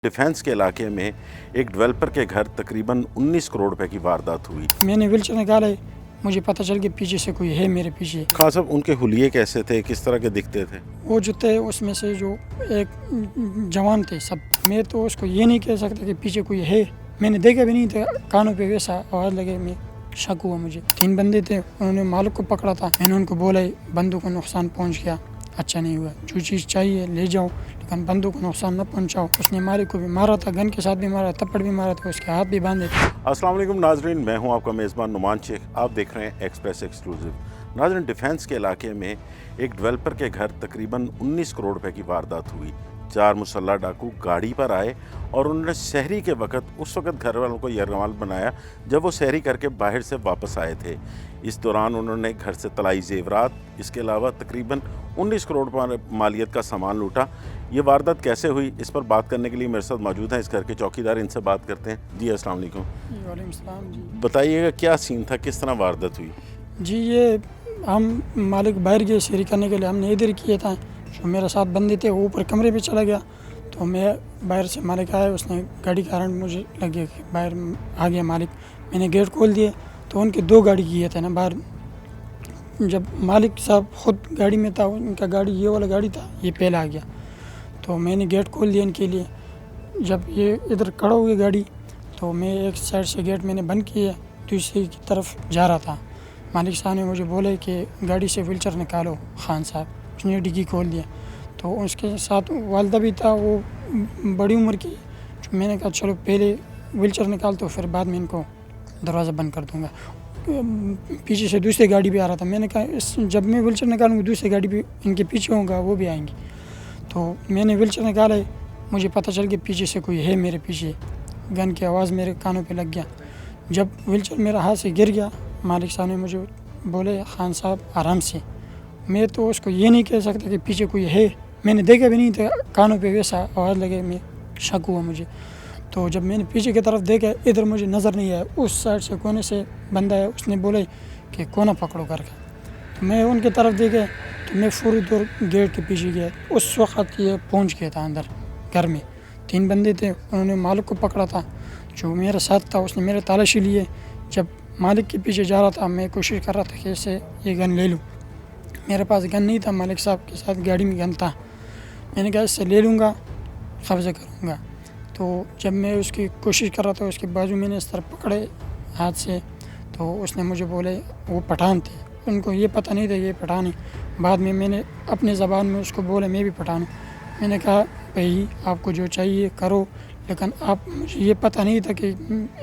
Defence के इलाके में एक डेवलपर के घर तकरीबन 19 करोड़ रुपए की वारदात हुई। मैंने व्हीलचेयर निकाला, मुझे पता चल गया पीछे से कोई है मेरे पीछे। खान साहब, उनके हुलिये कैसे थे, किस तरह के दिखते थे? वो जो थे उसमें से जो एक जवान थे सब। मैं तो उसको ये नहीं कह सकता कि पीछे कोई है, मैंने देखा भी नहीं था। कानों पे वैसा आवाज़ लगे, मैं शक हुआ मुझे। 3 बंदे थे, उन्होंने मालिक को पकड़ा था। मैंने उनको बोला बंदों को नुकसान पहुँच गया, अच्छा नहीं हुआ, जो चीज़ चाहिए ले जाओ लेकिन बंदों को नुकसान न पहुंचाओ। उसने मालिक को भी मारा था, गन के साथ भी मारा, थप्पड़ भी मारा था, उसके हाथ भी बांधे थे। अस्सलाम वालेकुम नाजरीन, मैं हूं आपका मेज़बान नुमान शेख। आप देख रहे हैं एक्सप्रेस एक्सक्लूसिव। नाजरीन, डिफेंस के इलाके में एक डेवलपर के घर तकरीबन 19 करोड़ रुपए की वारदात हुई। 4 मुसल्लह डाकू गाड़ी पर आए और उन्होंने शहरी के उस वक्त घर वालों को यरगमाल बनाया जब वो शहरी करके बाहर से वापस आए थे। इस दौरान उन्होंने घर से तलाई जेवरात, इसके अलावा तकरीबन 19 करोड़ रुपए मालियत का सामान लूटा। ये वारदात कैसे हुई, इस पर बात करने के लिए मेरे साथ मौजूद हैं इस घर के चौकीदार। इनसे बात करते हैं। जी अस्सलाम वालेकुम। वालेकुम सलाम जी। बताइएगा क्या सीन था, किस तरह वारदात हुई? जी, ये हम मालिक बाहर गए शहरी करने के लिए, हमने इधर किया था। जो मेरे साथ बंदे थे वो ऊपर कमरे पे चला गया, तो मैं बाहर से मालिक आया, उसने गाड़ी का हॉर्न मुझे लग गया कि बाहर आ गया मालिक। मैंने गेट खोल दिए तो उनके 2 गाड़ी किए थे ना बाहर। जब मालिक साहब खुद गाड़ी में था, उनका गाड़ी ये वाला गाड़ी था, ये पहले आ गया, तो मैंने गेट खोल दिया इनके लिए। जब ये इधर खड़ा हुई गाड़ी तो मैं एक साइड से गेट मैंने बंद किया, दूसरी की तरफ जा रहा था। मालिक साहब ने मुझे बोले कि गाड़ी से व्हीलचेयर निकालो खान साहब। उसने डिग्गी खोल दिया, तो उसके साथ वालदा भी था, वो बड़ी उम्र की। मैंने कहा चलो पहले व्हीलचेयर निकाल तो फिर बाद में इनको दरवाज़ा बंद कर दूँगा। पीछे से दूसरी गाड़ी भी आ रहा था। मैंने कहा जब मैं व्हीलचेयर निकालूँगी दूसरी गाड़ी भी इनके पीछे होगा, वो भी आएंगी। तो मैंने व्हीलचेयर निकाला, मुझे पता चल गया पीछे से कोई है मेरे पीछे। गन की आवाज़ मेरे कानों पे लग गया। जब व्हीलचेयर मेरा हाथ से गिर गया, मालिक साहब ने मुझे बोले खान साहब आराम से। मैं तो उसको ये नहीं कह सकता कि पीछे कोई है, मैंने देखा भी नहीं था। कानों पे वैसा आवाज़ लगे, मैं शक हुआ मुझे। तो जब मैंने पीछे की तरफ देखा, इधर मुझे नज़र नहीं आया। उस साइड से कोने से बंदा है, उसने बोले कि कोना पकड़ो घर का। तो मैं उनकी तरफ देखा तो मैं फौरी तौर गेट के पीछे गया। उस वक्त ये पहुंच गया था अंदर घर में। 3 बंदे थे, उन्होंने मालिक को पकड़ा था। जो मेरे साथ था उसने मेरे तलाशी लिए। जब मालिक के पीछे जा रहा था, मैं कोशिश कर रहा था कि इससे ये गन ले लूँ। मेरे पास गन नहीं था, मालिक साहब के साथ गाड़ी में गन था। मैंने कहा इससे ले लूँगा, कब्ज़ा करूँगा। तो जब मैं उसकी कोशिश कर रहा था, उसके बाजू मैंने इस तरह पकड़े हाथ से, तो उसने मुझे बोले, वो पठान थे, उनको ये पता नहीं था ये पठान है। बाद में मैंने अपनी ज़बान में उसको बोला मैं भी पठान हूँ। मैंने कहा भाई आपको जो चाहिए करो, लेकिन आप मुझे ये पता नहीं था कि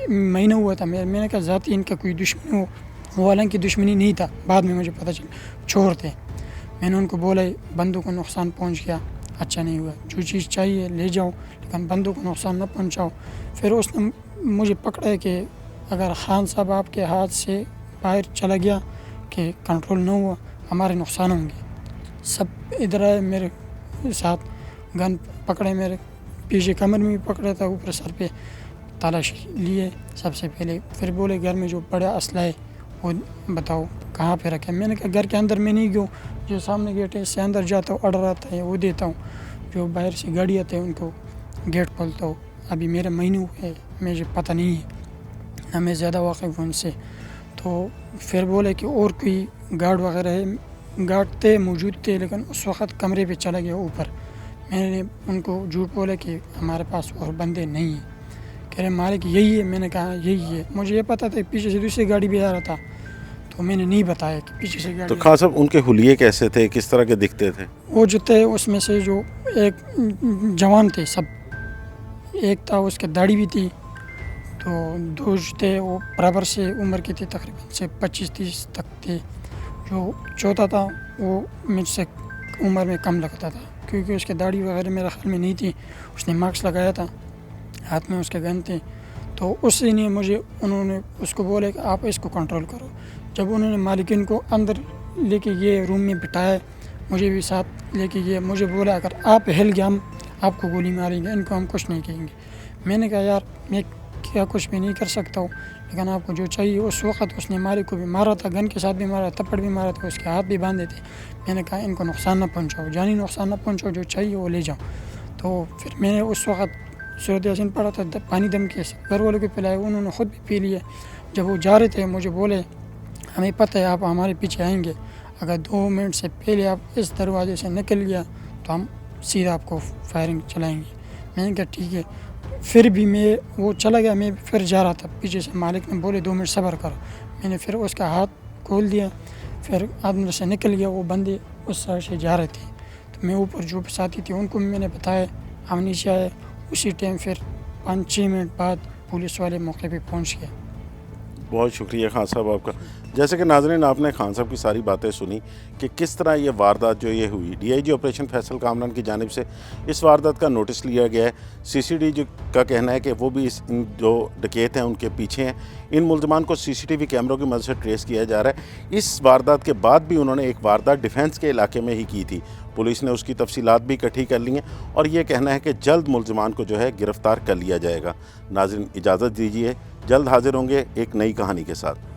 महीना हुआ था। मैंने कहा ज़ाती इनका कोई दुश्मनी हो, वो हालांकि दुश्मनी नहीं था, बाद में मुझे पता चला चोर थे। मैंने उनको बोला बंदों को नुकसान पहुंच गया, अच्छा नहीं हुआ, जो चीज़ चाहिए ले जाओ लेकिन बंदों को नुकसान न पहुंचाओ। फिर उसने मुझे पकड़ा कि अगर खान साहब आपके हाथ से बाहर चला गया कि कंट्रोल न हुआ, हमारे नुकसान होंगे। सब इधर आए मेरे साथ, गन पकड़े, मेरे पीछे कमर में भी पकड़ा था, ऊपर सर पे तलाशी लिए सबसे पहले। फिर बोले घर में जो बड़ा असला है वो बताओ कहाँ पे रखे। मैंने कहा घर के अंदर में नहीं गया, जो सामने गेट है इससे अंदर जाता हूँ, ऑर्डर आता है वो देता हूँ, जो बाहर से गाड़ी आते हैं उनको गेट खोलता हूँ। अभी मेरे महीने हुए, मुझे पता नहीं है ना, मैं ज़्यादा वाकिफ़ हूँ उनसे। तो फिर बोले कि और कोई गार्ड वगैरह है, गार्ड थे मौजूद थे, लेकिन उस वक्त कमरे पे चला गया ऊपर। मैंने उनको झूठ बोला कि हमारे पास और बंदे नहीं हैं। कह रहे मालिक यही है। मैंने कहा यही है। मुझे ये पता था पीछे से दूसरी गाड़ी भी आ रहा था, तो मैंने नहीं बताया कि पीछे से गाड़ी। तो खान साहब, उनके हुलिये कैसे थे, किस तरह के दिखते थे? वो जो थे उसमें से जो एक जवान थे सब, एक था उसके दाढ़ी भी थी, तो 2 थे वो बराबर से उम्र के थे, तकरीबन से 25-30 तक थे। जो चौथा था वो मुझसे उम्र में कम लगता था, क्योंकि उसके दाढ़ी वगैरह मेरे ख्याल में नहीं थी। उसने मास्क लगाया था, हाथ में उसके गन थे। तो उसी ने उन्होंने उसको बोले कि आप इसको कंट्रोल करो। जब उन्होंने मालिकिन को अंदर लेके गए, रूम में बिठाया, मुझे भी साथ लेके गए। मुझे बोला अगर आप हिल गए हम आपको गोली मारेंगे, इनको हम कुछ नहीं कहेंगे। मैंने कहा यार मैं क्या कुछ भी नहीं कर सकता हूँ, लेकिन आपको जो चाहिए। उस वक्त उसने मालिक को भी मारा था, गन के साथ भी मारा, थप्पड़ भी मारा था, उसके हाथ भी बांधे थे। मैंने कहा इनको नुकसान ना पहुँचाओ, जानी नुकसान ना पहुँचाओ, जो चाहिए वो ले जाओ। तो फिर मैंने उस वक्त सूरत यासीन पढ़ा था, पानी दम के घर वालों को पिलाया, उन्होंने ख़ुद भी पी लिया। जब वो जा रहे थे मुझे बोले हमें पता है आप हमारे पीछे आएंगे, अगर 2 मिनट से पहले आप इस दरवाजे से निकल गया तो हम सीधा आपको फायरिंग चलाएंगे। मैंने कहा ठीक है। फिर भी मैं वो चला गया, मैं फिर जा रहा था, पीछे से मालिक ने बोले 2 मिनट सब्र करो। मैंने फिर उसका हाथ खोल दिया, फिर आदमी से निकल गया। वो बंदे उस साइड से जा रहे थे, तो मैं ऊपर जो साथी थे उनको भी मैंने बताया, हम नीचे आए। उसी टाइम फिर 5-6 मिनट बाद पुलिस वाले मौके पे पहुंच गए। बहुत शुक्रिया खान साहब आपका। जैसे कि नाज़रीन आपने खान साहब की सारी बातें सुनी कि किस तरह ये वारदात जो ये हुई, डीआईजी ऑपरेशन फैसल कामरान की जानिब से इस वारदात का नोटिस लिया गया है। सीसीडी जो का कहना है कि वो भी इन जो डकैत हैं उनके पीछे हैं। इन मुल्ज़मान को सीसीटीवी कैमरों की मदद से ट्रेस किया जा रहा है। इस वारदात के बाद भी उन्होंने एक वारदात डिफेंस के इलाके में ही की थी। पुलिस ने उसकी तफसीलात भी इकट्ठी कर ली हैं और ये कहना है कि जल्द मुल्ज़मान को जो है गिरफ़्तार कर लिया जाएगा। नाज़रीन इजाज़त दीजिए, जल्द हाजिर होंगे एक नई कहानी के साथ।